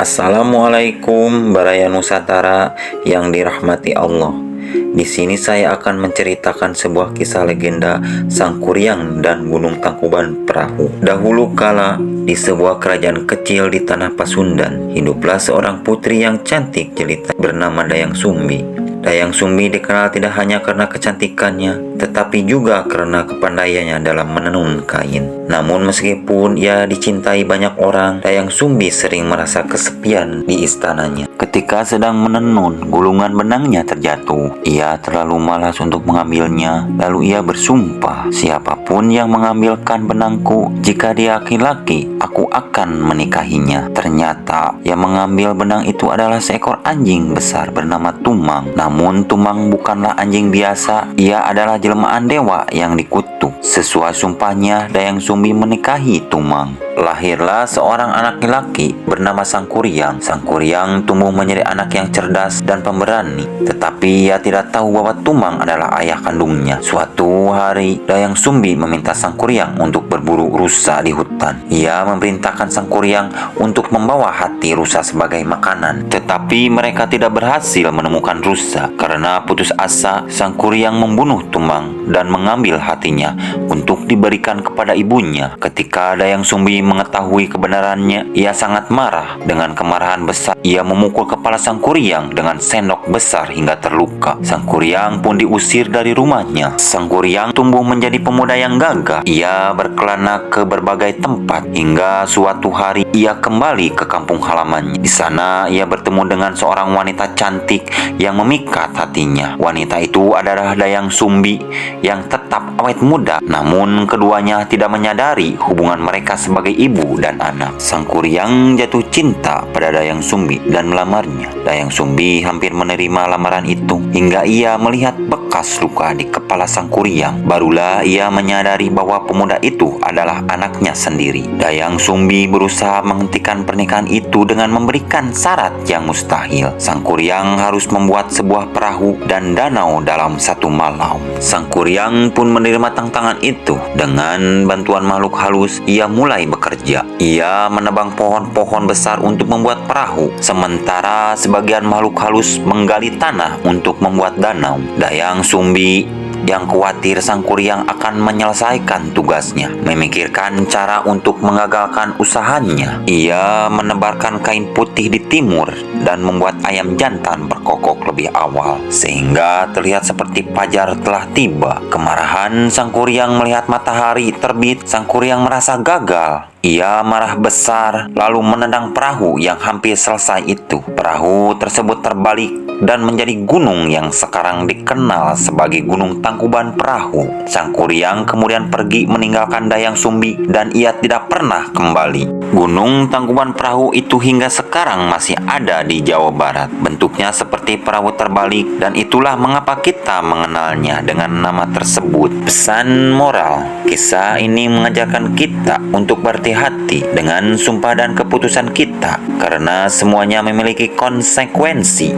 Assalamualaikum Baraya Nusantara yang dirahmati Allah. Di sini saya akan menceritakan sebuah kisah legenda Sang Kuryang dan Gunung Tangkuban Perahu. Dahulu kala, di sebuah kerajaan kecil di tanah Pasundan, hiduplah seorang putri yang cantik jelita bernama Dayang Sumbi. Dayang Sumbi dikenal tidak hanya karena kecantikannya, tetapi juga karena kepandaiannya dalam menenun kain. Namun meskipun ia dicintai banyak orang, Dayang Sumbi sering merasa kesepian di istananya. Ketika sedang menenun, gulungan benangnya terjatuh. Ia terlalu malas untuk mengambilnya, lalu ia bersumpah, "Siapapun yang mengambilkan benangku, jika dia laki-laki, aku akan menikahinya." Ternyata yang mengambil benang itu adalah seekor anjing besar bernama Tumang. Namun Tumang bukanlah anjing biasa, ia adalah jelmaan dewa yang dikutuk. Sesuai sumpahnya, Dayang Sumbi menikahi Tumang. Lahirlah seorang anak laki-laki bernama Sang Kuryang. Sang Kuryang tumbuh menjadi anak yang cerdas dan pemberani, tetapi ia tidak tahu bahwa Tumang adalah ayah kandungnya. Suatu hari, Dayang Sumbi meminta Sang Kuryang untuk berburu rusa di hutan. Ia memerintahkan Sang Kuryang untuk membawa hati rusa sebagai makanan, tetapi mereka tidak berhasil menemukan rusa. Karena putus asa, Sang Kuryang membunuh Tumang dan mengambil hatinya untuk diberikan kepada ibunya. Ketika Dayang Sumbi mengetahui kebenarannya, ia sangat marah. Dengan kemarahan besar, ia memukul kepala Sang Kuryang dengan sendok besar hingga terluka. Sang Kuryang pun diusir dari rumahnya. Sang Kuryang tumbuh menjadi pemuda yang gagah. Ia berkelana ke berbagai tempat hingga suatu hari ia kembali ke kampung halamannya. Di sana ia bertemu dengan seorang wanita cantik yang memikat hatinya. Wanita itu adalah Dayang Sumbi yang tetap awet muda. Namun keduanya tidak menyadari hubungan mereka sebagai ibu dan anak. Sang Kuryang jatuh cinta pada Dayang Sumbi dan melamarnya. Dayang Sumbi hampir menerima lamaran itu hingga ia melihat bekas luka di kepala Sang Kuryang. Barulah ia menyadari bahwa pemuda itu adalah anaknya sendiri. Dayang Sumbi berusaha menghentikan pernikahan itu dengan memberikan syarat yang mustahil. Sang Kuryang harus membuat sebuah perahu dan danau dalam satu malam. Sang Kuryang pun menerima tantangan itu. Dengan bantuan makhluk halus, ia mulai bekerja. Ia menebang pohon-pohon besar untuk membuat perahu, sementara sebagian makhluk halus menggali tanah untuk membuat danau. Dayang Sumbi yang khawatir Sang Kuryang akan menyelesaikan tugasnya, memikirkan cara untuk mengagalkan usahanya. Ia menebarkan kain putih di timur dan membuat ayam jantan berkokok lebih awal, sehingga terlihat seperti fajar telah tiba. Kemarahan Sang Kuryang melihat matahari terbit. Sang Kuryang merasa gagal. Ia marah besar, lalu menendang perahu yang hampir selesai itu. Perahu tersebut terbalik dan menjadi gunung yang sekarang dikenal sebagai Gunung Tangkuban Perahu. Sang Kuryang kemudian pergi meninggalkan Dayang Sumbi dan ia tidak pernah kembali. Gunung Tangkuban Perahu itu hingga sekarang masih ada di Jawa Barat. Bentuknya seperti perahu terbalik dan itulah mengapa kita mengenalnya dengan nama tersebut. Pesan moral, kisah ini mengajarkan kita untuk berhati-hati dengan sumpah dan keputusan kita karena semuanya memiliki konsekuensi.